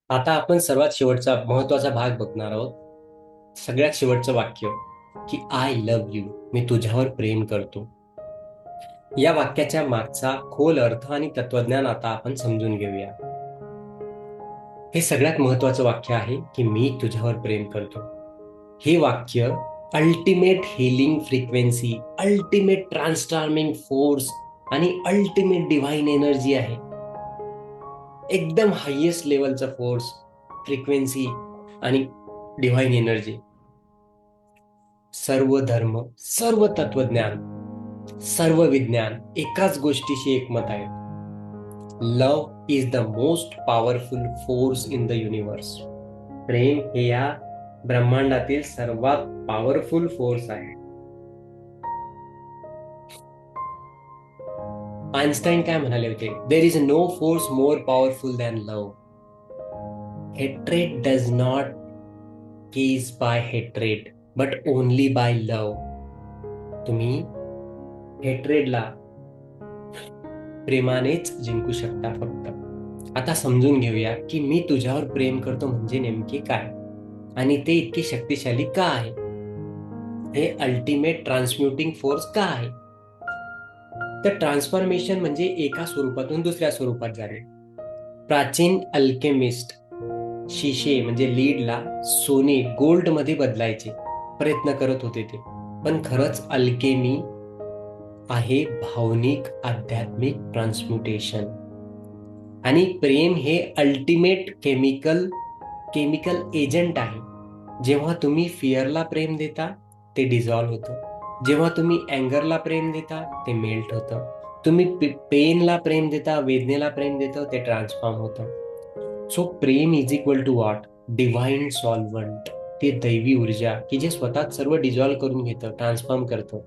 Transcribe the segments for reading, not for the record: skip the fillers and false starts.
आता आपण सर्वात शेवटचा महत्वाचा भाग बघणार आहोत. सगळ्यात शेवटचं वाक्य की आय लव्ह यू, मी तुझ्यावर प्रेम करतो. या वाक्याच्या मागचा खोल अर्थ आणि तत्वज्ञान आता आपण समजून घेऊया. हे सगळ्यात महत्वाचं वाक्य आहे की मी तुझ्यावर प्रेम करतो. हे वाक्य ultimate healing frequency, ultimate transforming force आणि अल्टिमेट डिव्हाइन एनर्जी आहे. एकदम हायेस्ट लेवलचा फोर्स, फ्रिक्वेन्सी आणि डिव्हाइन एनर्जी. सर्व धर्म, सर्व तत्वज्ञान, सर्व विज्ञान एकाच गोष्टीशी एकमत आहे. Love is the most powerful force in the universe. प्रेम हे या ब्रह्मांडातील सर्वात पॉवरफुल फोर्स आहे. आइन्स्टाईन काय म्हणाले होते? There is no force more powerful than love. Hatred does not cease by hatred but only by love. तुम्ही हेट्रेडला प्रेमानेच जिंकू शकता फक्त. आता समजून घेऊया की मी तुझ्यावर प्रेम करतो म्हणजे नेमके काय आणि ते इतके शक्तिशाली का आहे. हे अल्टिमेट ट्रान्सम्युटिंग फोर्स का आहे. तर ट्रान्सफॉर्मेशन म्हणजे एका स्वरूपातून दुसऱ्या स्वरूपात जाणे. प्राचीन अल्केमिस्ट शिशे म्हणजे लीडला सोने गोल्ड मध्ये बदलायचे प्रयत्न करत होते ते. पण खरंच अल्केमी आहे भावनिक आध्यात्मिक ट्रान्सम्युटेशन. आणि प्रेम हे अल्टिमेट केमिकल एजंट आहे. जेव्हा तुम्ही फिअरला प्रेम देता ते डिझॉल्व्ह होतं. जेव्हा तुम्ही अँगरला प्रेम देता ते मेल्ट होतं. तुम्ही पेनला प्रेम देता, वेदनेला प्रेम देता, ते ट्रान्सफॉर्म होतं. So prem is equal to what? Divine solvent. ते दैवी ऊर्जा की जे स्वतः सर्व डिझॉल्व्ह करून घेतं, ट्रान्सफॉर्म करतं.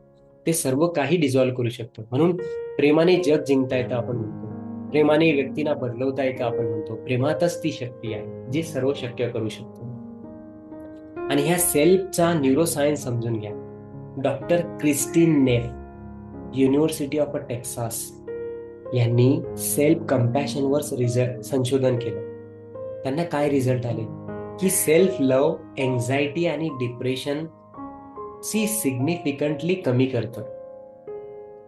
ते सर्व काही डिझॉल्व्ह करू शकतं. म्हणून प्रेमाने जग जिंकता येतं आपण म्हणतो. प्रेमाने व्यक्तींना बदलवता येतं आपण म्हणतो. प्रेमातच ती शक्ती आहे जी सर्व शक्य करू शकतो. आणि ह्या सेल्फचा न्यूरोसायन्स समजून घ्या. Doctor Kristin Neff, University of Texas यांनी सेल्फ कम्पॅशनवर संशोधन केलं. त्यांना काय रिझल्ट आले की सेल्फ लव्ह एन्झायटी आणि डिप्रेशन सी सिग्निफिकंटली कमी करतं.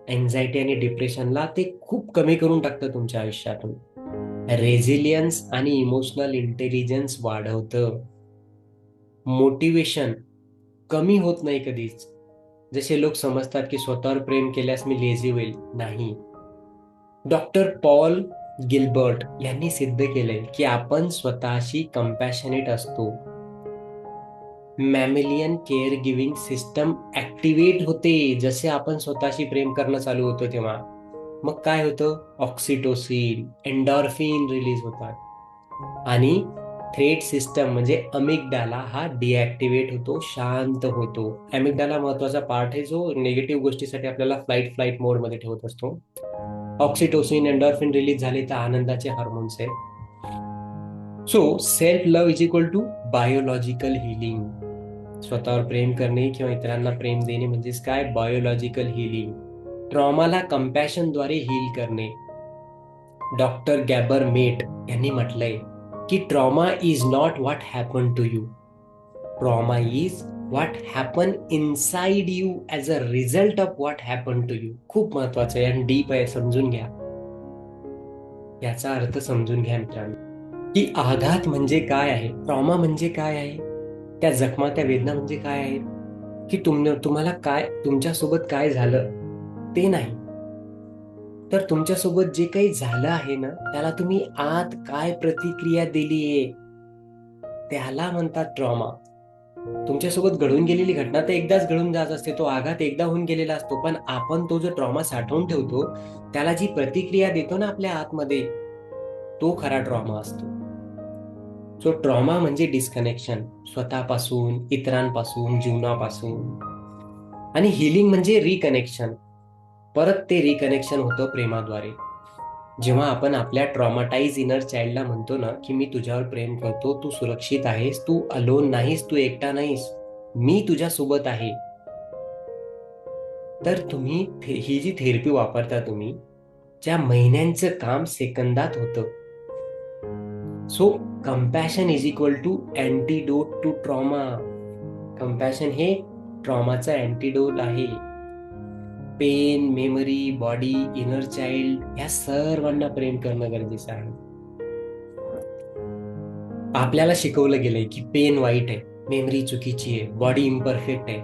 एन्झायटी आणि डिप्रेशनला ते खूप कमी करून टाकतं तुमच्या आयुष्यातून. रेझिलियन्स आणि इमोशनल इंटेलिजन्स वाढवतं. मोटिवेशन कमी होत नाही कधीच. जसे लोक समजतात की स्वतःवर प्रेम केल्यास मी लेझी होईल, नाही. डॉक्टर पॉल गिल्बर्ट यांनी सिद्ध केलंय की आपण स्वतःशी कंपॅशनेट असतो. Mammalian care giving system activate होते जसे आपण स्वतःशी प्रेम करणं चालू होतं तेव्हा. मग काय होतं? ऑक्सिटोसिन, एन्डॉर्फिन रिलीज होतात आणि थ्रेट सिस्टम म्हणजे अमिगडाला हा डिॲक्टिव्हेट होतो, शांत होतो. अमिगडाला महत्वाचा पार्ट आहे जो निगेटिव्ह गोष्टीसाठी आपल्याला फ्लाईट मोडमध्ये ठेवत असतो. ऑक्सिटोसिन, एन्डॉर्फिन रिलीज झाले तर आनंदाचे हार्मोन्स आहेत. So self love is equal to biological healing. स्वतःवर प्रेम करणे किंवा इतरांना प्रेम देणे म्हणजेच काय? Biological healing. ट्रॉमाला कंपॅशनद्वारे हील करणे. डॉक्टर गॅबर मेट यांनी म्हटलंय की trauma is not what happen to you, trauma is what happen inside you as a result of what happen to you. खूप महत्वाचं आहे आणि डीप आहे, समजून घ्या. याचा अर्थ समजून घ्या मित्रांनो की आघात म्हणजे काय आहे, ट्रॉमा म्हणजे काय आहे, त्या जखमा त्या वेदना म्हणजे काय आहेत, की तुम्हाला काय तुमच्यासोबत काय झालं ते नाही, तर तुमच्यासोबत जे काही झालं आहे ना त्याला तुम्ही आत काय प्रतिक्रिया दिलीये त्याला म्हणतात ट्रॉमा. तुमच्यासोबत घडून गेलेली घटना तर एकदाच घडून जात असते, तो आघात एकदा होऊन गेलेला असतो. पण आपण तो जो ट्रॉमा साठवून ठेवतो त्याला जी प्रतिक्रिया देतो ना आपल्या आतमध्ये, तो खरा ट्रॉमा असतो. सो ट्रॉमा म्हणजे डिस्कनेक्शन स्वतःपासून, इतरांपासून, जीवनापासून. आणि हिलिंग म्हणजे रिकनेक्शन. परत ते रिकनेक्शन होतं प्रेमाद्वारे. जेव्हा आपण आपल्या ट्रॉमाटाइज इनर चाइल्डला म्हणतो ना की मी तुझ्यावर प्रेम करतो, तू सुरक्षित आहेस, तू अलोन नाहीस, तू एकटा नाहीस, मी तुझ्यासोबत आहे. तर तुम्ही ही जी थेरपी वापरता तुम्ही, ज्या महिन्यांचं काम सेकंदात होतं. So compassion is equal to antidote to trauma. Compassion हे ट्रॉमाचा अँटीडोट आहे. Pain, memory, body, inner child या सर्वांना प्रेम करणं गरजेचं आहे. आपल्याला शिकवलं गेलंय की पेन वाईट आहे, मेमरी चुकीची आहे, बॉडी इम्परफेक्ट आहे.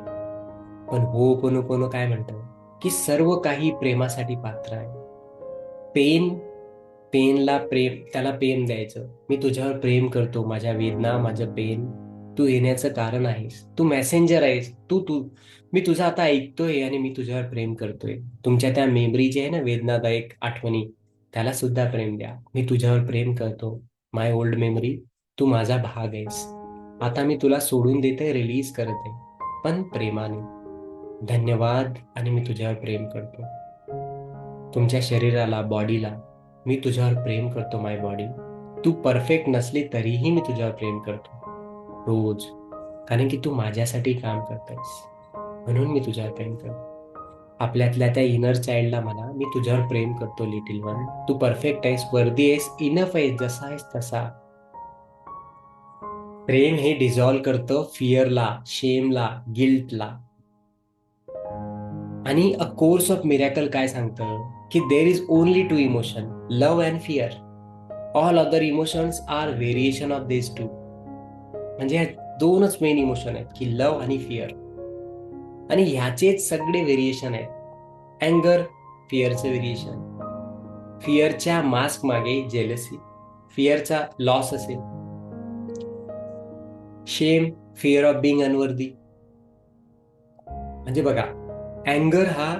पण होपोनोपोनो काय म्हणतं की सर्व काही प्रेमासाठी पात्र आहे. पेन, पेनला प्रेम, त्याला प्रेम द्यायचं. मी तुझ्यावर प्रेम करतो, माझ्या वेदना, माझं पेन, तू येण्याचं कारण आहेस, तू मेसेंजर आहेस, तू तू मी तुझं आता ऐकतोय आणि मी तुझ्यावर प्रेम करतोय. तुमच्या त्या मेमरी जे आहे ना, वेदनादायक आठवणी, त्याला सुद्धा प्रेम द्या. मी तुझ्यावर प्रेम करतो, माय ओल्ड मेमरी, तू माझा भाग आहेस. आता मी तुला सोडून देते, रिलीज करत आहे, पण प्रेमाने. धन्यवाद, आणि मी तुझ्यावर प्रेम करतो. तुमच्या शरीराला, बॉडीला, मी तुझ्यावर प्रेम करतो माय बॉडी. तू परफेक्ट नसली तरीही मी तुझ्यावर प्रेम करतो रोज, कारण की तू माझ्यासाठी काम करतेस, म्हणून मी तुझ्यावर प्रेम करतो. आपल्यातल्या त्या इनर चाइल्डला म्हणा, मी तुझ्यावर प्रेम करतो लिटिल वन, तू परफेक्ट आहेस, वर्दी आहेस, इनफ आहेस, जसा आहेस तसा. प्रेम हे डिझॉल्व्ह करतं फिअरला, शेमला, गिल्टला. आणि अ कोर्स ऑफ मिरॅकल काय सांगतं की there is only two emotion, love and fear. All other emotions are variation of this two. म्हणजे ह्या दोनच मेन इमोशन आहेत की लव्ह आणि फिअर, आणि ह्याचेच सगळे व्हेरिएशन आहेत. अँगर, फिअरचं व्हेरिएशन. फिअरच्या मास्क मागे जेलसी, फिअरचा लॉस असेल. शेम, फिअर ऑफ बिंग अनवर्दी. म्हणजे बघा, अँगर हा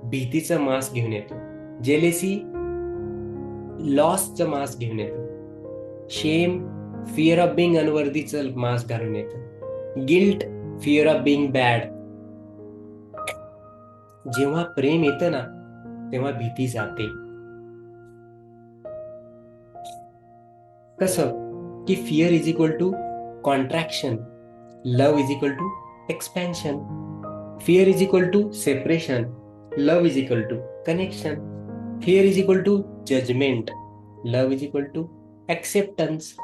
भीतीचं मास्क घेऊन येतो, जेलेसी लॉसचं मास्क घेऊन येतो, शेम फिअर ऑफ बिंग अनवर्दीचं मास्क घालून येतं, guilt fear of being bad. जेव्हा प्रेम येतं ना, तेव्हा भीती जाते. कसं की fear is equal to contraction, love is equal to expansion. Fear is equal to separation, love is equal to connection. Fear is equal to judgment, love is equal to acceptance.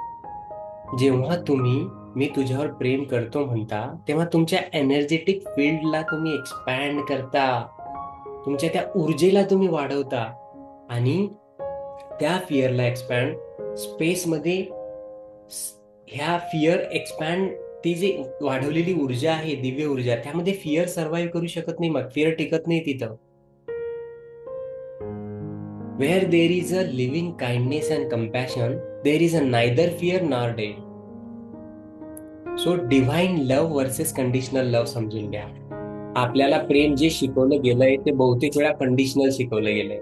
जेव्हा तुम्ही मी तुझ्यावर प्रेम करतो म्हणता, तेव्हा तुमच्या एनर्जेटिक फील्डला तुम्ही expand करता, तुमच्या त्या ऊर्जेला तुम्ही वाढवता, आणि त्या फिअरला एक्सपॅन्ड स्पेसमध्ये, ह्या फिअर एक्सपॅन्ड, ती जी वाढवलेली ऊर्जा आहे, दिव्य ऊर्जा, त्यामध्ये फिअर सर्व्हाइव्ह करू शकत नाही, मग फिअर टिकत नाही तिथं. Where there is a living kindness and compassion, there is a neither fear nor death. So divine love versus conditional love समजून घ्या. आपल्याला प्रेम जे शिकवलं गेलंय ते बहुतेक वेळा कंडिशनल शिकवलं गेलंय.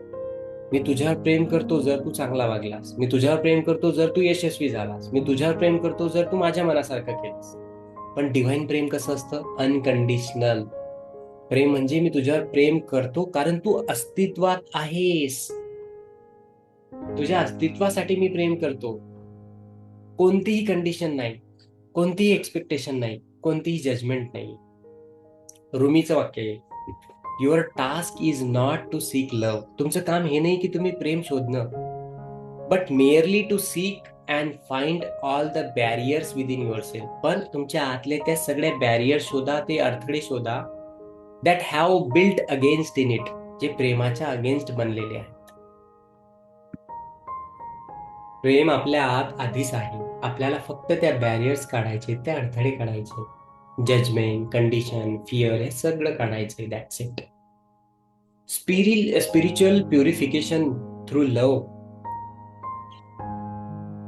मी तुझ्यावर प्रेम करतो जर तू चांगला वागलास, मी तुझ्यावर प्रेम करतो जर तू यशस्वी झालास, मी तुझ्यावर प्रेम करतो जर तू माझ्या मनासारखं केलंस. पण डिव्हाइन प्रेम कसं असतं? अनकंडिशनल प्रेम. म्हणजे मी तुझ्यावर प्रेम करतो कारण तू अस्तित्वात आहेस, तुझ्या अस्तित्वासाठी मी प्रेम करतो. कोणतीही कंडिशन नाही, कोणतीही एक्सपेक्टेशन नाही, कोणतीही जजमेंट नाही. रुमीचं वाक्य आहे, your task is not to seek love. तुमचं काम हे नाही की तुम्ही प्रेम शोधणं, but merely to seek and find all the barriers within yourself. पण तुमच्या आतले त्या सगळ्या बॅरियर शोधा, ते अडथळे शोधा, that have built against in it, जे प्रेमाच्या अगेन्स्ट बनलेले आहेत. प्रेम आपल्या आत आधीच आहे, आपल्याला फक्त त्या बॅरियर्स काढायचे, त्या अडथळे काढायचे, जजमेंट, कंडिशन, फिअर, हे सगळं काढायचंय. That's it. Spiritual purification through love.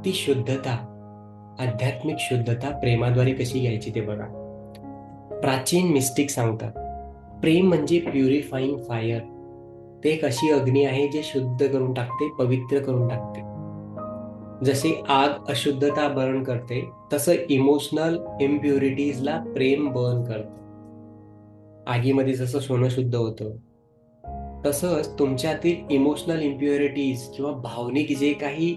ती शुद्धता, आध्यात्मिक शुद्धता प्रेमाद्वारे कशी घ्यायची ते बघा. प्राचीन मिस्टिक सांगतात, प्रेम म्हणजे प्युरिफाईंग फायर. ते एक अशी अग्नी आहे जे शुद्ध करून टाकते, पवित्र करून टाकते. जसे आग अशुद्धता बर्न करते, तसं इमोशनल इम्प्युरिटीजला प्रेम बर्न करतं. आगीमध्ये जसं सोनं शुद्ध होतं, तसंच तुमच्यातील इमोशनल इम्प्युरिटीज किंवा भावनिक जे काही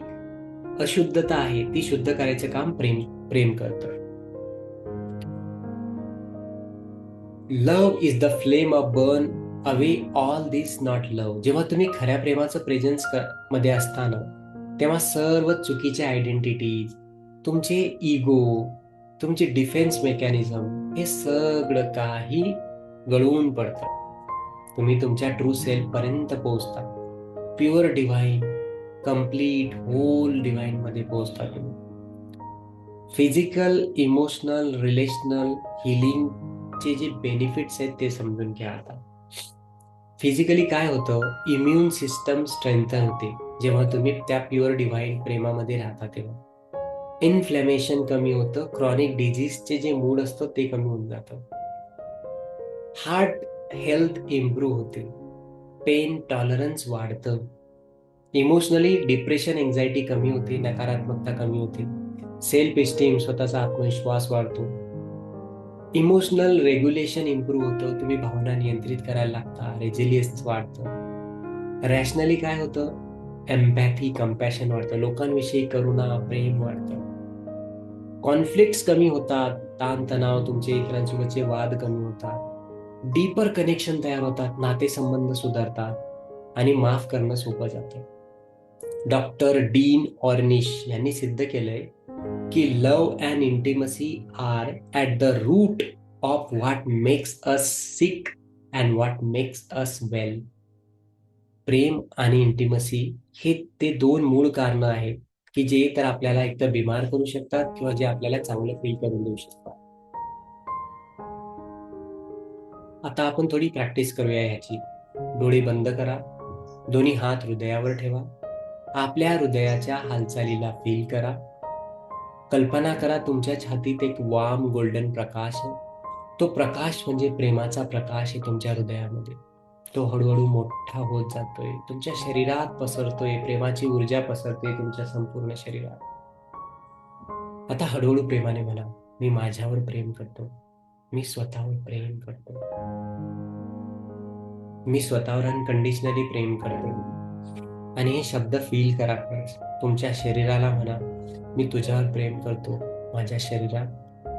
अशुद्धता आहे ती शुद्ध करायचं काम प्रेम करतं. Love is the flame of burn away all this not love. जेव्हा तुम्ही खऱ्या प्रेमाचं प्रेझेन्स मध्ये असताना, तेव्हा सर्व चुकीचे आयडेंटिटीज, तुमचे इगो, तुमची डिफेन्स मेकॅनिझम, हे सगळं काही गळून पडतं. तुम्ही तुमच्या ट्रू सेल्फ पर्यंत पोहोचता. Pure divine, complete whole divine मध्ये पोहोचता तुम्ही. फिजिकल, इमोशनल, रिलेशनल हिलिंगचे जे बेनिफिट्स आहेत ते समजून घ्या आता. फिजिकली काय होतं, इम्युन सिस्टम स्ट्रेंथन होते जेव्हा तुम्ही त्या प्युअर डिव्हाइन प्रेमामध्ये राहता तेव्हा. इन्फ्लॅमेशन कमी होतं, क्रॉनिक डिझीजचे जे मूड असतं ते कमी होऊन जातं. हार्ट हेल्थ इम्प्रूव्ह होते, पेन टॉलरन्स वाढतं. इमोशनली डिप्रेशन, एन्झायटी कमी होते, नकारात्मकता कमी होते. सेल्फ इस्टीम, स्वतःचा आत्मविश्वास वाढतो. इमोशनल रेग्युलेशन इम्प्रूव्ह होतं, तुम्ही भावना नियंत्रित करायला लागता, रेझिलियन्स वाढतं. रॅशनली काय होतं, एम्पॅथी, कंपॅशन वाढतं, लोकांविषयी करुणा, प्रेम वाढतं. कॉन्फ्लिक्ट्स कमी होतात, ताणतणाव, तुमचे इतरांसोबतचे वाद कमी होतात. डीपर कनेक्शन तयार होतात, नातेसंबंध सुधारतात आणि माफ करणं सोपं जातं. डॉक्टर डीन ऑर्निश यांनी सिद्ध केलंय की love and intimacy are at the root of what makes us sick and what makes us well. प्रेम आणि इंटिमसी हे ते दोन मूळ कारणं आहेत की जे तर आपल्याला एकतर बिमार करू शकतात किंवा जे आपल्याला चांगलं फील करून देऊ शकतात. आता आपण थोडी प्रॅक्टिस करूया ह्याची. डोळे बंद करा, दोन्ही हात हृदयावर ठेवा, आपल्या हृदयाच्या हालचालीला फील करा. कल्पना करा तुमच्या छातीत एक वार्म गोल्डन प्रकाश आहे. तो प्रकाश म्हणजे प्रेमाचा प्रकाश आहे तुमच्या हृदयामध्ये. तो हळूहळू मोठा होत जातोय, तुमच्या शरीरात पसरतोय, प्रेमाची ऊर्जा पसरते तुमच्या संपूर्ण शरीरात. आता हळूहळू प्रेमाने म्हणा, मी माझ्यावर प्रेम करतो, मी स्वतःवर प्रेम करतो, मी स्वतःवर अनकंडिशनली प्रेम करतो. आणि हे शब्द फील करा. तुमच्या शरीराला म्हणा, मी तुझ्यावर प्रेम करतो. माझ्या शरीरा,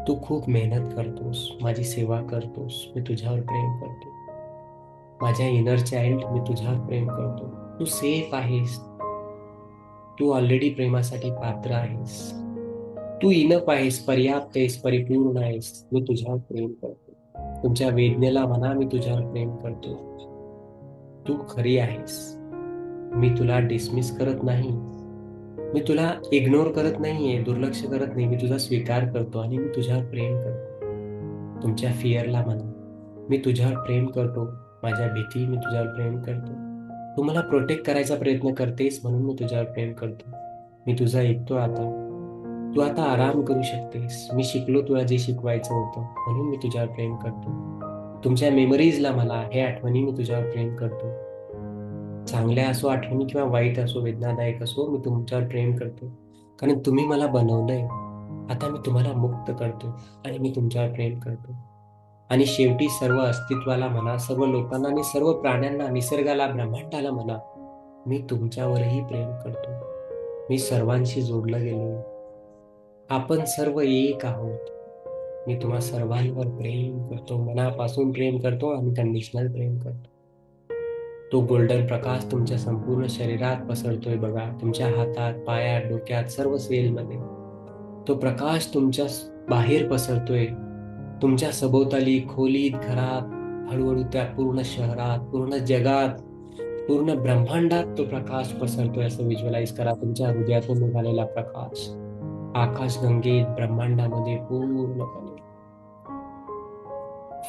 तू खूप मेहनत करतोस, माझी सेवा करतोस, मी तुझ्यावर प्रेम करतो. माझ्या इनर चाइल्ड, मी तुझ्यावर प्रेम करतो. तू सेफ आहेस, तू ऑलरेडी प्रेमासाठी पात्र आहेस, तू इनफ आहेस, पर्याप्त आहेस, परिपूर्ण आहेस, मी तुझ्यावर प्रेम करतो. तुमच्या वेदनेला म्हणा, मी तुझ्यावर प्रेम करतो, तू खरी आहेस, मी तुला डिसमिस करत नाही, मी तुला इग्नोर करत नाहीये, दुर्लक्ष करत नाही, मी तुझा स्वीकार करतो आणि मी तुझ्यावर प्रेम करतो. तुमच्या फिअरला म्हणा, मी तुझ्यावर प्रेम करतो, माझ्या भीती, मी तुझ्यावर प्रेम करतो. तू मला प्रोटेक्ट करायचा प्रयत्न करतेस म्हणून मी तुझ्यावर प्रेम करतो. मी तुझा ऐकतो आता, तू आता आराम करू शकतेस, मी शिकलो तुला जे शिकवायचं होतं म्हणून मी तुझ्यावर प्रेम करतो. तुमच्या मेमरीजला मला, हे आठवणी, मी तुझ्यावर प्रेम करतो. चांगल्या असो आठवणी किंवा वाईट असो, वेदनादायक असो, मी तुमच्यावर प्रेम करतो कारण तुम्ही मला बनवलंय. आता मी तुम्हाला मुक्त करतो आणि मी तुमच्यावर प्रेम करतो. आणि शेवटी सर्व अस्तित्वाला म्हणा, सर्व लोकांना आणि सर्व प्राण्यांना, निसर्गाला, ब्रह्मांडाला म्हणा, मी तुमच्यावरही प्रेम करतो. मी सर्वांशी जोडलं गेलोय, आपण सर्व एक आहोत. मी तुम्हा सर्वांवर प्रेम करतो, मनापासून प्रेम करतो, अनकंडिशनल प्रेम करतो. तो गोल्डन प्रकाश तुमच्या संपूर्ण शरीरात पसरतोय बघा, तुमच्या हातात, पायात, डोक्यात, सर्व सेलमध्ये. तो प्रकाश तुमच्या बाहेर पसरतोय, तुमच्या सभोवताली, खोलीत, घरात, हळूहळू त्या पूर्ण शहरात, पूर्ण जगात, पूर्ण ब्रह्मांडात तो प्रकाश पसरतोय असं व्हिज्युअलाइज करा. तुमच्या हृदयातून निघालेला प्रकाश आकाशगंगेत, ब्रह्मांडामध्ये पूर्णपणे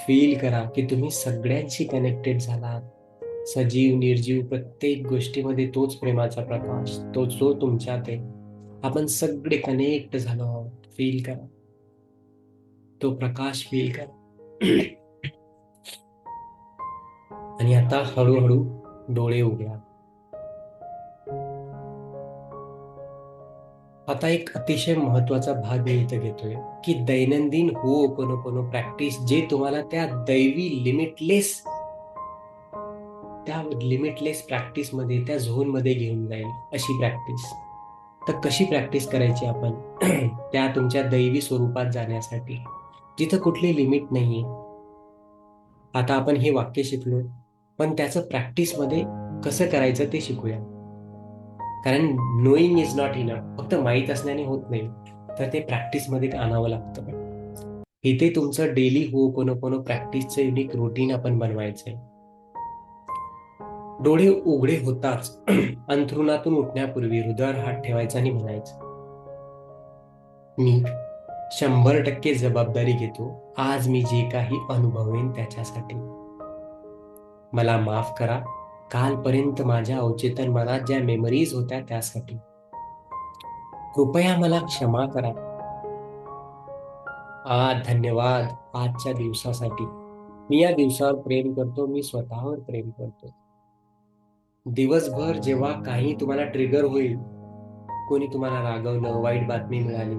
फील करा की तुम्ही सगळ्यांशी कनेक्टेड झालात. सजीव, निर्जीव, प्रत्येक गोष्टीमध्ये तोच प्रेमाचा प्रकाश, तो जो तुमच्यात आहे. आपण सगळे कनेक्ट झालो आहोत. फील करा, तो प्रकाश फील करा. आणि आता हळूहळू डोळे उघडा. आता एक अतिशय महत्वाचा भाग मी इथं घेतोय की दैनंदिन होओपोनोपोनो प्रॅक्टिस, जे तुम्हाला त्या दैवी लिमिटलेस प्रॅक्टिसमध्ये, त्या झोनमध्ये घेऊन जाईल अशी प्रॅक्टिस. तर कशी प्रॅक्टिस करायची आपण त्या तुमच्या दैवी स्वरूपात जाण्यासाठी, जिथं कुठली लिमिट नाहीये. आता आपण हे वाक्य शिकलो, पण त्याचं प्रॅक्टिसमध्ये कसं करायचं ते शिकूया. कारण नोईंग इज नॉट इनफ, फक्त माहीत असल्याने होत नाही, तर ते प्रॅक्टिसमध्ये आणावं लागतं. इथे तुमचं डेली होपोनोपोनो प्रॅक्टिसचं युनिक रुटीन आपण बनवायचंय. डोळे उघडे होताच अंथरुणातून उठण्यापूर्वी हृदयावर हात ठेवायचा आणि म्हणायचं, मी 100% जबाबदारी घेतो आज मी जे काही अनुभवेन त्याच्यासाठी. मला माफ करा कालपर्यंत माझ्या अवचेतन मनात ज्या मेमरीज होत्या त्यासाठी. कृपया मला क्षमा करा. धन्यवाद आजच्या दिवसासाठी. मी या दिवसावर प्रेम करतो, मी स्वतःवर प्रेम करतो. दिवसभर जेव्हा काही तुम्हाला ट्रिगर होईल, कोणी तुम्हाला रागवलं, वाईट बातमी मिळाली,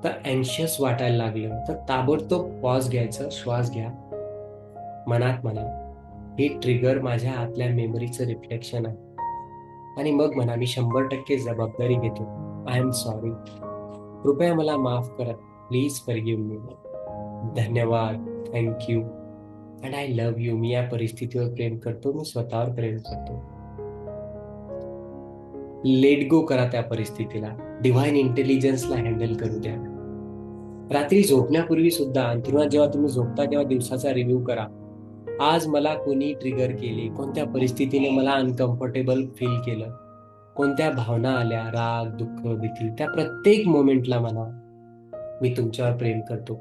तर अँशियस वाटायला लागलं, तर ताबडतोब पॉज घ्यायचं, श्वास घ्या, मनात म्हणा, हे ट्रिगर माझ्या आतल्या मेमरीचं रिफ्लेक्शन आहे. आणि मग म्हणा, मी 100% जबाबदारी घेतो. I am sorry. कृपया मला माफ करा. Please forgive me. धन्यवाद. Thank you. And I love you. मी या परिस्थितीवर प्रेम करतो, मी स्वतःवर प्रेम करतो. लेट गो करा त्या परिस्थितीला. डिव्हाइन इंटेलिजन्सला हँडल करू द्या. रात्री झोपण्यापूर्वी सुद्धा अंथरुणात जेव्हा तुम्ही झोपता तेव्हा दिवसाचा रिव्ह्यू करा. आज मला कोणी ट्रिगर केले, कोणत्या परिस्थितीने मला अनकम्फर्टेबल फील केलं, कोणत्या भावना आल्या, राग, दुःख, भीती, त्या प्रत्येक मोमेंटला म्हणा, मी तुमच्यावर प्रेम करतो.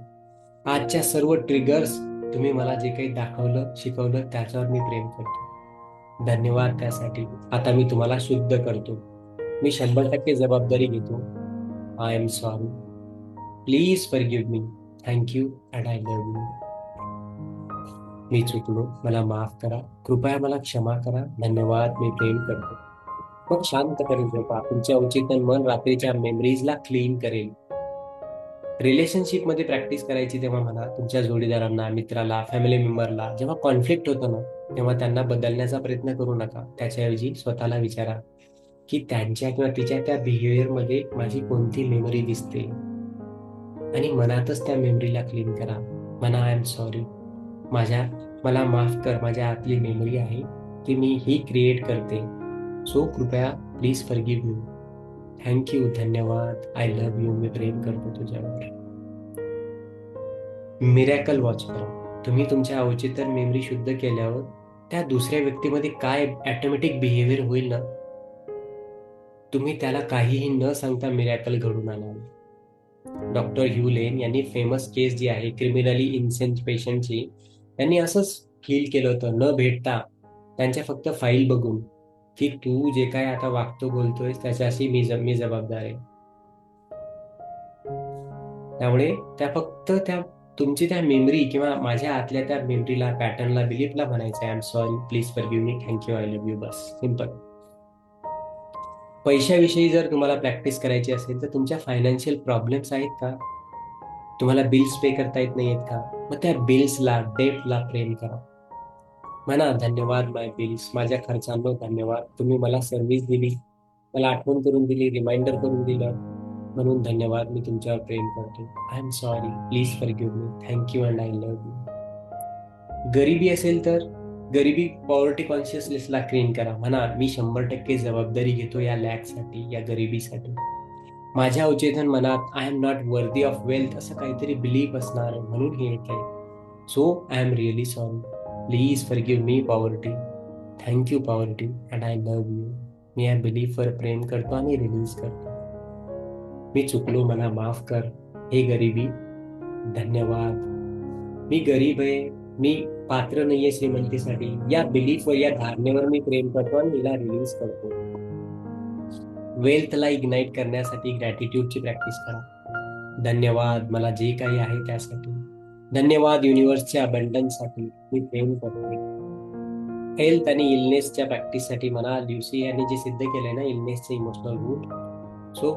आजच्या सर्व ट्रिगर्स, तुम्ही मला जे काही दाखवलं, शिकवलं, त्याच्यावर मी प्रेम करतो. धन्यवाद त्यासाठी. आता मी तुम्हाला शुद्ध करतो. मी 100% जबाबदारी घेतो. I am sorry. Please forgive me. Thank you and I love you. मी चुकलो, मला माफ करा. कृपया मला क्षमा करा. धन्यवाद, मी प्रेम करतो. मग शांतपणे झोपा. तुमच्या औचित्य मन रात्रीच्या मेमरीजला क्लीन करेल. रिलेशनशिपमध्ये प्रॅक्टिस करायची तेव्हा म्हणा, तुमच्या जोडीदारांना, मित्राला, फॅमिली मेंबरला जेव्हा कॉन्फ्लिक्ट होतं ना, तेव्हा त्यांना बदलण्याचा प्रयत्न करू नका. त्याच्याऐवजी स्वतःला विचारा की त्यांच्या किंवा तिच्या त्या बिहेवियरमध्ये माझी कोणती मेमरी दिसते, आणि मनातच त्या मेमरीला क्लीन करा. म्हणा, आय एम सॉरी. मला माफ कर. माझ्या आतली मेमरी आहे ती मी ही क्रिएट करते. सो कृपया please forgive me. Thank you. धन्यवाद. I love you. मी प्रेम करतो तुझ्यावर. मिरॅकल वॉच करा. तुम्ही तुमच्या अवचेतन मेमरी शुद्ध केल्यावर त्या दुसऱ्या व्यक्तीमध्ये काय ऑटोमॅटिक बिहेवियर होईल ना, तुम्ही त्याला काहीही न सांगता मिरॅकल घडून आणाल. डॉक्टर ह्यू लेन यांनी फेमस केस जी आहे क्रिमिनली इन्सेंट पेशंटची, त्यांनी असंच हील केलं होतं, न भेटता त्यांच्या फक्त फाईल बघून, की तू जे काय आता वागतो बोलतोयस त्याच्याशी मी जबाबदार आहे. त्यामुळे त्या तुमची त्या मेमरी किंवा माझ्या आतल्या त्या मेमरीला, पॅटर्नला, बिलीफला म्हणायचं, I am sorry, please forgive me, thank you, I love you. बस, सिंपल. पैशाविषयी जर तुम्हाला प्रॅक्टिस करायची असेल तर तुमच्या फायनान्शियल प्रॉब्लेम्स आहेत का? तुम्हाला बिल्स पे करता येत नाहीयेत का? मग त्या बिल्सला, डेटला प्रेम करा. म्हणा, धन्यवाद माय बिल्स. माझ्या खर्चांनो धन्यवाद. तुम्ही मला सर्व्हिस दिली, मला आठवण करून दिली, रिमाइंडर करून दिलं, म्हणून धन्यवाद. मी तुमच्यावर प्रेम करतो. I am sorry. Please forgive me. Thank you and I love you. गरिबी असेल तर गरिबी पॉवर्टी कॉन्शियसनेसला क्लीन करा. म्हणा, मी 100% जबाबदारी घेतो या लॅकसाठी, या गरिबीसाठी. माझ्या अवचेतन मनात I am not worthy of wealth असं काहीतरी बिलीफ असणार आहे, म्हणून हे येत आहे. So I am really sorry. Please forgive me poverty. Thank you poverty and I love you. मी या बिलीफवर प्रेम करतो आणि रिलीज करतो. मी चुकलो, मला माफ कर. हे गरिबी, धन्यवाद. मी गरीब आहे, मी पात्र नाहीये श्रीमंतीसाठी, या बिलीफवर, या धारणेवर मी प्रेम करतो आणि हिला रिलीज करतो. वेल्थला इग्नाइट करण्यासाठी ग्रॅटिट्यूडची प्रॅक्टिस करा. धन्यवाद मला जे काही आहे त्यासाठी. धन्यवाद युनिव्हर्सच्या अबंडन्ससाठी. मी प्रेम करतो. हेल्थ आणि इलनेसच्या प्रॅक्टिससाठी म्हणा, ल्युसी यांनी जे सिद्ध केलंय ना, इलनेसचे इमोशनल रूट, सो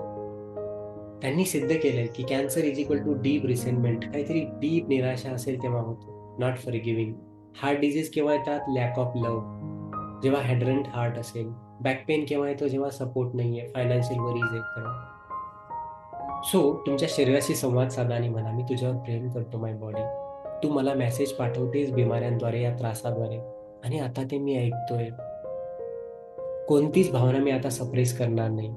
त्यांनी सिद्ध केलंय की cancer is equal to deep resentment. काहीतरी डीप निराशा असेल तेव्हा होतो, not forgiving. Heart disease केव्हा येतात? लॅक ऑफ लव्ह, जेव्हा हॅडरंट हार्ट असेल. बॅक पेन केव्हा येतो? जेव्हा सपोर्ट नाहीये, फायनान्शियल वरीज आहेत तेव्हा. सो तुमच्या शरीराशी संवाद साधा आणि म्हणा, मी तुझ्यावर प्रेम करतो माय बॉडी. तू मला मेसेज पाठवतेस बिमाऱ्यांद्वारे, या त्रासाद्वारे, आणि आता ते मी ऐकतोय. कोणतीच भावना मी आता सप्रेस करणार नाही.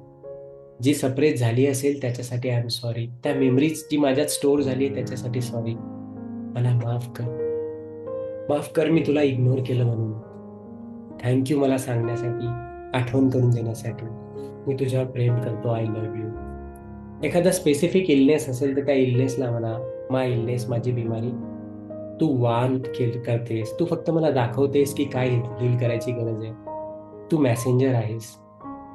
जी सप्रेस झाली असेल त्याच्यासाठी आय एम सॉरी. त्या मेमरीज जी माझ्यात स्टोअर झाली त्याच्यासाठी सॉरी. मला माफ कर. माफ कर, मी तुला इग्नोर केलं म्हणून. थँक्यू मला सांगण्यासाठी, आठवण करून देण्यासाठी. मी तुझ्यावर प्रेम करतो, आय लव्ह यू. एखादा स्पेसिफिक इलनेस असेल तर त्या इलनेसला म्हणा, माय इलनेस, माझी बिमारी, तू वांट करतेस, तू फक्त मला दाखवतेस की काय डील करायची गरज आहे. तू मॅसेंजर आहेस,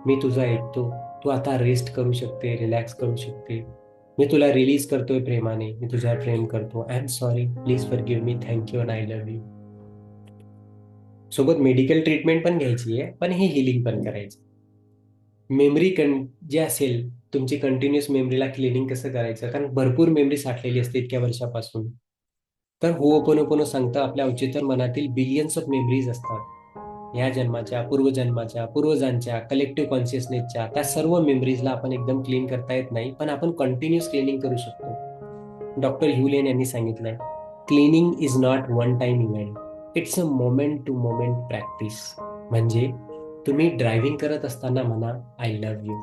मी तुझा ऐकतो. तू आता रेस्ट करू शकते, रिलॅक्स करू शकते. मी तुला रिलीज करतोय प्रेमाने, मी तुझ्यावर प्रेम करतो. I am sorry, please forgive me, thank you and I love you. सोबत मेडिकल ट्रीटमेंट पण घ्यायची आहे, पण ही हिलिंग पण करायची. मेमरी जे असेल तुमची कंटिन्युअस मेमरीला क्लिनिंग कसं करायचं, कारण भरपूर मेमरी साठलेली असते इतक्या वर्षापासून. तर होओपोनोपोनो सांगतं आपल्या उच्चतर मनातील बिलियन्स ऑफ मेमरीज असतात. या जन्माच्या, पूर्वजन्माच्या, पूर्वजांच्या, कलेक्टिव्ह कॉन्शियसनेसच्या, त्या सर्व मेमरीजला आपण एकदम क्लीन करता येत नाही, पण आपण कंटिन्युअस क्लिनिंग करू शकतो. डॉक्टर ह्यूलेन यांनी सांगितलंय, cleaning is not one time event, it's a moment to moment practice. म्हणजे तुम्ही ड्रायव्हिंग करत असताना म्हणा आय लव्ह यू.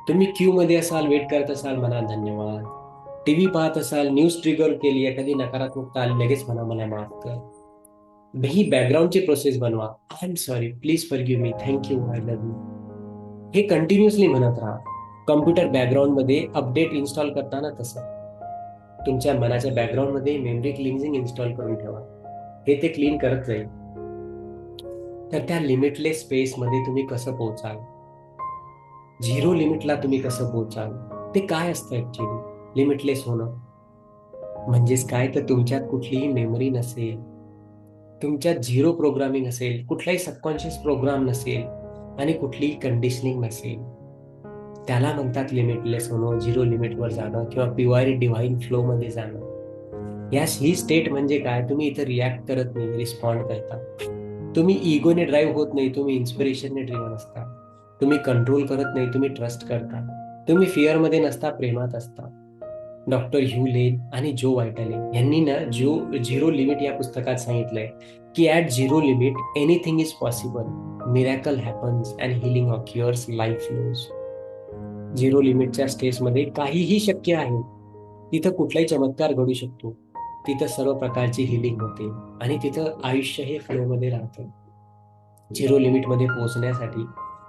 तुम्ही क्यू मध्ये असाल, वेट करत असाल, म्हणा धन्यवाद. टीव्ही पाहत असाल, न्यूज ट्रिगर केली, एखादी नकारात्मकता आली, लगेच म्हणा मला माफ कर. ही बॅकग्राऊंडची प्रोसेस बनवा. I am sorry, please forgive me, thank you, I love you. हे कंटिन्युअसली म्हणत राहा. कम्प्युटर बॅकग्राऊंड मध्ये अपडेट इन्स्टॉल करताना तसं तुमच्या मनाच्या बॅकग्राऊंड मध्ये मेमरी क्लिन्झिंग इन्स्टॉल करून ठेवा. हे ते क्लीन करत जाईल. तर त्या लिमिटलेस स्पेस मध्ये तुम्ही कसं पोहोचाल, झिरो लिमिटला तुम्ही कसं पोहोचाल, ते काय असतं ऍक्च्युली लिमिटलेस होणं? म्हणजेच काय, तर तुमच्यात कुठलीही मेमरी नसेल, तुमच्यात झिरो प्रोग्रामिंग असेल, कुठलाही सबकॉन्शियस प्रोग्राम नसेल आणि कुठलीही कंडिशनिंग नसेल. त्याला म्हणतात लिमिटलेस होणं, झिरो लिमिटवर जाणं किंवा प्युअर डिव्हाइन फ्लो मध्ये जाणं. ही स्टेट म्हणजे काय, तुम्ही इथं रिॲक्ट करत नाही, रिस्पॉन्ड करता. तुम्ही इगोने ड्राईव्ह होत नाही, तुम्ही इन्स्पिरेशनने ड्रिव्हन असता. तुम्ही कंट्रोल करत नाही, तुम्ही ट्रस्ट करता. तुम्ही फिअरमध्ये नसता, प्रेमात असता. डॉक्टर ह्यू लेन आणि जो वायटले यांनी ना झिरो लिमिट या पुस्तकात सांगितलंय की at zero limit anything is possible, miracle happens and healing occurs, life flows. Zero लिमिटच्या स्टेजमध्ये काहीही शक्य आहे. तिथं कुठलाही चमत्कार घडू शकतो. तिथं सर्व प्रकारची हिलिंग होते आणि तिथं आयुष्य हे फ्लोमध्ये राहतं. झिरो लिमिटमध्ये पोहोचण्यासाठी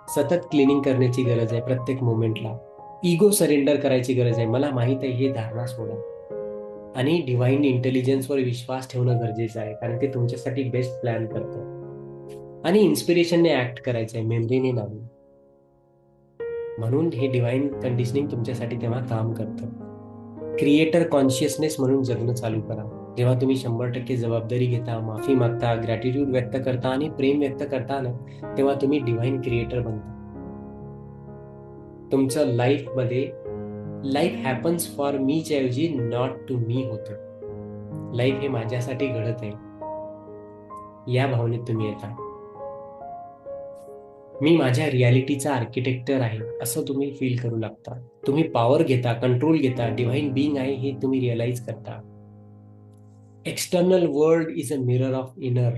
सतत क्लिनिंग करण्याची गरज आहे प्रत्येक मोमेंटला. इगो सरेंडर करायची गरज आहे. मला माहित आहे हे धारणा सोडा आणि डिव्हाइन इंटेलिजन्सवर विश्वास ठेवणं गरजेचं आहे, कारण ते तुमच्यासाठी बेस्ट प्लॅन करतं. आणि इन्स्पिरेशनने ऍक्ट करायचं आहे, मेमरीने नाही. म्हणून हे डिव्हाइन कंडिशनिंग तुमच्यासाठी तेव्हा काम करतं. क्रिएटर कॉन्शियसनेस म्हणून जगणं चालू करा. जेव्हा तुम्ही 100% जबाबदारी घेता, माफी मागता, ग्रॅटिट्यूड व्यक्त करता आणि प्रेम व्यक्त करता ना, तेव्हा तुम्ही डिव्हाइन क्रिएटर बनता. तुमचं लाईफमध्ये लाईफ हॅपन्स फॉर मीच्या ऐवजी नॉट टू मी होतं. लाईफ हे माझ्यासाठी घडत आहे, या भावनेत तुम्ही येता. मी माझ्या रियालिटीचा आर्किटेक्टर आहे असं तुम्ही फील करू लागता. तुम्ही पॉवर घेता, कंट्रोल घेता, डिव्हाइन बीइंग आहे हे तुम्ही रिअलाइज करता. External world is a mirror of inner,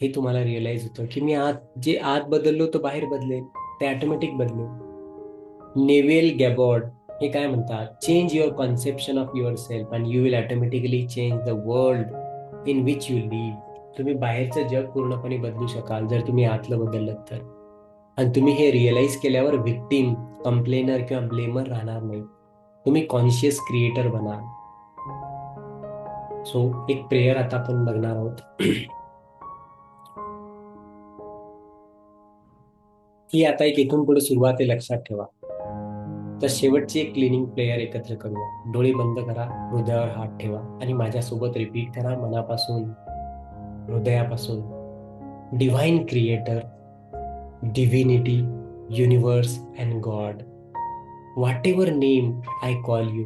हे तुम्हाला रिअलाइज होतं की मी जे आत बदललो तो बाहेर बदलेल, ते ऑटोमॅटिक बदलेल. नेव्हिल गॅबॉर्ड हे काय म्हणतात, change your conception of yourself and you will automatically change the world in which you live. तुम्ही बाहेरचं जग पूर्णपणे बदलू शकाल जर तुम्ही आतलं बदललं तर. आणि तुम्ही हे रिअलाइज केल्यावर व्हिक्टीम, कंप्लेनर किंवा ब्लेमर राहणार नाही. तुम्ही कॉन्शियस क्रिएटर बनाल. सो एक प्रेयर आता आपण बघणार आहोत. ही आता एक इथून पुढे सुरुवात आहे, लक्षात ठेवा. तर शेवटची एक क्लिनिंग प्रेयर एकत्र करूया. डोळे बंद करा, हृदयावर हात ठेवा आणि माझ्यासोबत रिपीट करा मनापासून, हृदयापासून. Divine creator, divinity, universe and God, whatever name I call you.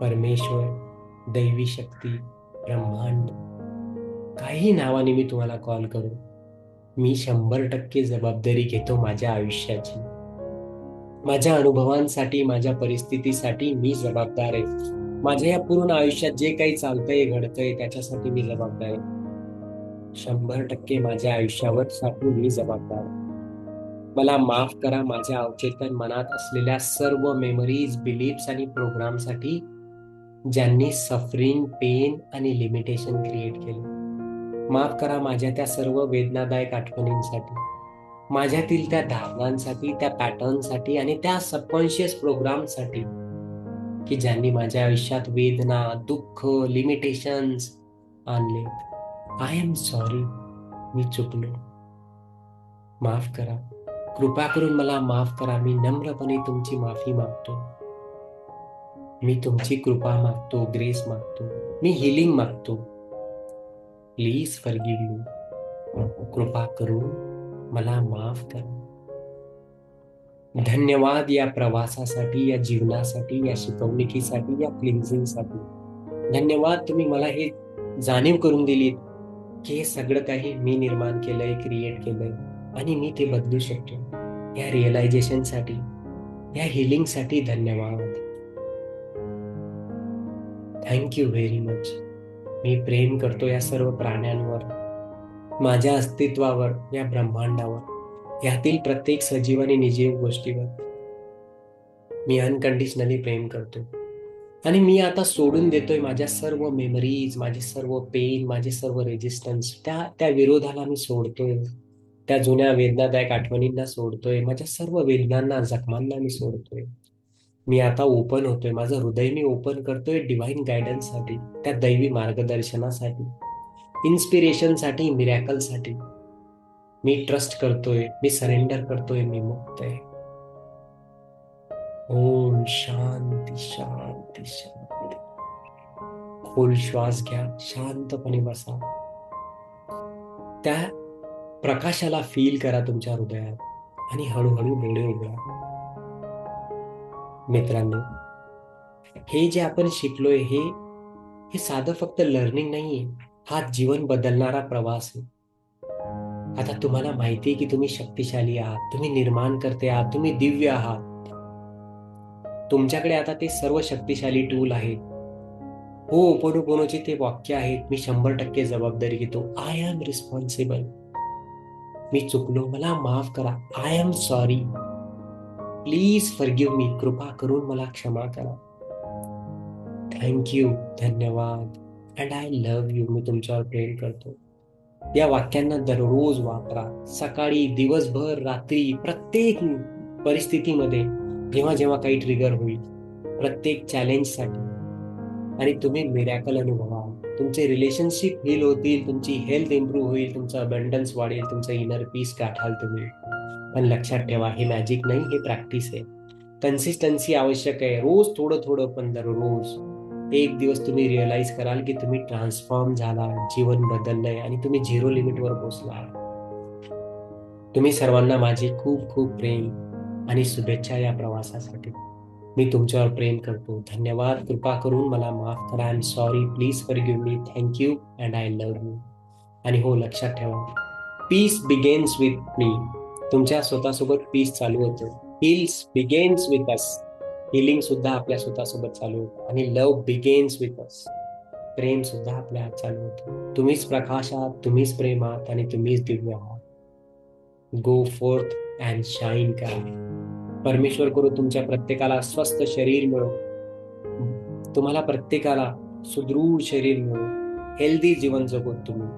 परमेश्वर, दैवी शक्ती, ब्रह्मांड, काही नावाने मी तुम्हाला कॉल करू, मी 100% जबाबदारी घेतो माझ्या आयुष्याची. माझ्या अनुभवांसाठी, माझ्या परिस्थितीसाठी मी जबाबदार आहे. माझ्या या पूर्ण आयुष्यात जे काही चालतंय, घडतंय, त्याच्यासाठी मी जबाबदार आहे. 100% माझ्या आयुष्यावर साठी मी जबाबदार. मला माफ करा माझ्या अवचेतन मनात असलेल्या सर्व मेमरीज, बिलीफ्स आणि प्रोग्रामसाठी ज्यांनी सफरिंग, पेन आणि लिमिटेशन क्रिएट केले. माफ करा माझ्या त्या सर्व वेदनादायक आठवणींसाठी, माझ्यातील त्या धारणांसाठी, त्या पॅटर्नसाठी आणि त्या सबकॉन्शियस प्रोग्रामसाठी की ज्यांनी माझ्या आयुष्यात वेदना, दुःख, लिमिटेशन्स आणले. आय एम सॉरी, मी चुकलो. माफ करा. कृपा करून मला माफ करा. मी नम्रपणे तुमची माफी मागतो. मी तुमची कृपा मागतो, ग्रेस मागतो. मी हिलिंग मागतो. Please forgive me. कृपा करून मला माफ करा. धन्यवाद या प्रवासासाठी, या जीवनासाठी, या शिकवणुकीसाठी, या क्लिन्झिंगसाठी. धन्यवाद, तुम्ही मला हे जाणीव करून दिलीत की हे सगळं काही मी निर्माण केलंय, क्रिएट केलंय आणि मी ते बदलू शकतो. या रिअलायझेशनसाठी, या हिलिंगसाठी धन्यवाद. Thank you very much. मी प्रेम करतो या सर्व प्राण्यांवर, माझ्या अस्तित्वावर, या ब्रह्मांडावर, यातील प्रत्येक सजीव आणि निर्जीव गोष्टीवर मी अनकंडिशनली प्रेम करतो. आणि मी आता सोडून देतोय माझ्या सर्व मेमरीज, माझे सर्व पेन, माझे सर्व रेजिस्टन्स, त्या विरोधाला मी सोडतोय. त्या जुन्या वेदनादायक आठवणींना सोडतोय. माझ्या सर्व वेदनांना, जखमांना मी सोडतोय. मी आता ओपन होतोय. माझं हृदय मी ओपन करतोय डिव्हाइन गायडन्ससाठी, त्या दैवी मार्गदर्शनासाठी, इन्स्पिरेशनसाठी, मिरॅकलसाठी. मी ट्रस्ट करतोय, मी सरेंडर करतोय, मी मुक्त आहे. ओम शांती शांती शांती. खोल श्वास घ्या, शांतपणे बसा. त्या प्रकाशाला फील करा तुमच्या हृदयात आणि हळूहळू डोळे उघडा. मित्रांनो, हे जे आपण शिकलोय हे साधं फक्त लर्निंग नाहीये. हा जीवन बदलणारा प्रवास आहे. आता तुम्हाला माहिती आहे की तुम्ही शक्तिशाली आहात, तुम्ही निर्माण करते आहात, तुम्ही दिव्य आहात. तुमच्याकडे आता ते सर्व शक्तिशाली टूल आहेत. हो, ओपोनोपोनोचे ते वाक्य आहेत. मी 100% जबाबदारी घेतो. I am responsible. मी चुकलो, मला माफ करा. I am sorry. Please forgive me. कृपा करून मला क्षमा करा. थँक्यू, धन्यवाद. And I love you. मी तुमच्यावर प्रेम करतो. या वाक्यांना दररोज वापरा. सकाळी, दिवसभर, रात्री, प्रत्येक परिस्थितीमध्ये, जेव्हा जेव्हा काही ट्रिगर होईल, प्रत्येक चॅलेंजसाठी. आणि तुम्ही मिरॅकल अनुभवाल. तुमचे रिलेशनशिप हील होतील, तुमची हेल्थ इम्प्रूव्ह होईल, तुमचं अबंडन्स वाढेल, तुमचं इनर पीस गाठाल तुम्ही. पण लक्षात ठेवा, हे मॅजिक नाही, हे प्रॅक्टिस आहे. कन्सिस्टन्सी आवश्यक आहे. रोज थोडं थोडं, पण दररोज. एक दिवस तुम्ही रिअलाइज कराल की तुम्ही ट्रान्सफॉर्म झाला, जीवन बदललंय आणि तुम्ही 0 लिमिटवर पोहोचला. तुम्ही सर्वांना माझे खूप खूप प्रेम आणि शुभेच्छा या प्रवासासाठी. मी तुमच्यावर प्रेम करतो. धन्यवाद. कृपा करून मला माफ करा. I am sorry. Please forgive me. Thank you and I love you. आणि हो, लक्षात ठेवा, पीस बिगेन्स विथ मी. तुमच्या स्वतःसोबत पीस चालू होतो. Heels begins with us. Healing सुद्धा आपल्या स्वतःसोबत चालू होतं. आणि लव्ह बिगेन्स विथ अस. प्रेम सुद्धा आपल्या हात चालू होतं. तुम्हीच प्रकाश आहात, तुम्हीच प्रेम आहात आणि तुम्हीच दिव्य आहात. गो फोर्थ अँड शाईन करा. परमेश्वर करू तुमच्या प्रत्येकाला स्वस्थ शरीर मिळो. तुम्हाला प्रत्येकाला सुदृढ शरीर मिळो. हेल्दी जीवन जगोत तुम्ही.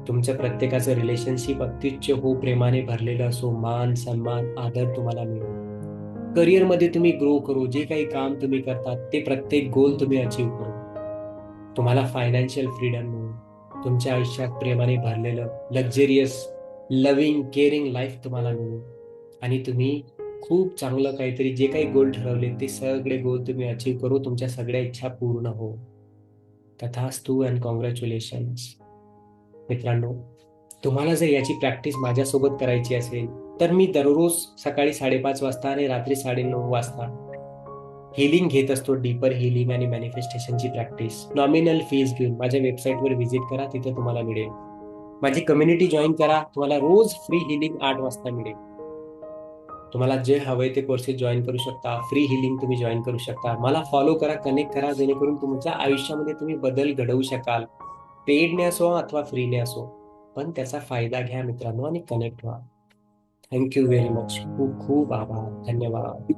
तुमच्या प्रत्येकाचं रिलेशनशिप अत्युच्च हो, प्रेमाने भरलेलं असो. मान, सन्मान, आदर तुम्हाला मिळो. करिअरमध्ये तुम्ही ग्रो करू. जे काही काम तुम्ही करतात ते प्रत्येक गोल तुम्ही अचीव करू. तुम्हाला फायनान्शियल फ्रीडम मिळो. तुमच्या आयुष्यात प्रेमाने भरलेलं लक्झरियस, लव्हिंग, केअरिंग लाईफ तुम्हाला मिळो. आणि तुम्ही खूप चांगलं काहीतरी, जे काही गोल ठरवले ते सगळे गोल तुम्ही अचीव करू. तुमच्या सगळ्या इच्छा पूर्ण हो. तथास्तु अँड कॉंग्रॅच्युलेशन्स. मित्रांनो, तुम्हाला जर याची प्रॅक्टिस माझ्यासोबत करायची असेल तर मी दररोज सकाळी 5:30 वाजता आणि रात्री 9:30 वाजता हिलिंग घेत असतो. डीपर हिलिंग आणि मॅनिफेस्टेशनची प्रॅक्टिस नॉमिनल फीज घेऊन. माझ्या वेबसाईटवर व्हिजिट करा, तिथे तुम्हाला मिळेल. माझी कम्युनिटी जॉईन करा. तुम्हाला रोज फ्री हिलिंग 8 वाजता मिळेल. तुम्हाला जे हवंय ते कोर्सेस जॉईन करू शकता. फ्री हिलिंग तुम्ही जॉईन करू शकता. मला फॉलो करा, कनेक्ट करा, जेणेकरून तुमच्या आयुष्यामध्ये तुम्ही बदल घडवू शकाल. पेडने असो अथवा फ्रीने असो. पण त्याचा फायदा घ्या मित्रांनो आणि कनेक्ट व्हा. Thank you very much. खूप खूप आभार. धन्यवाद.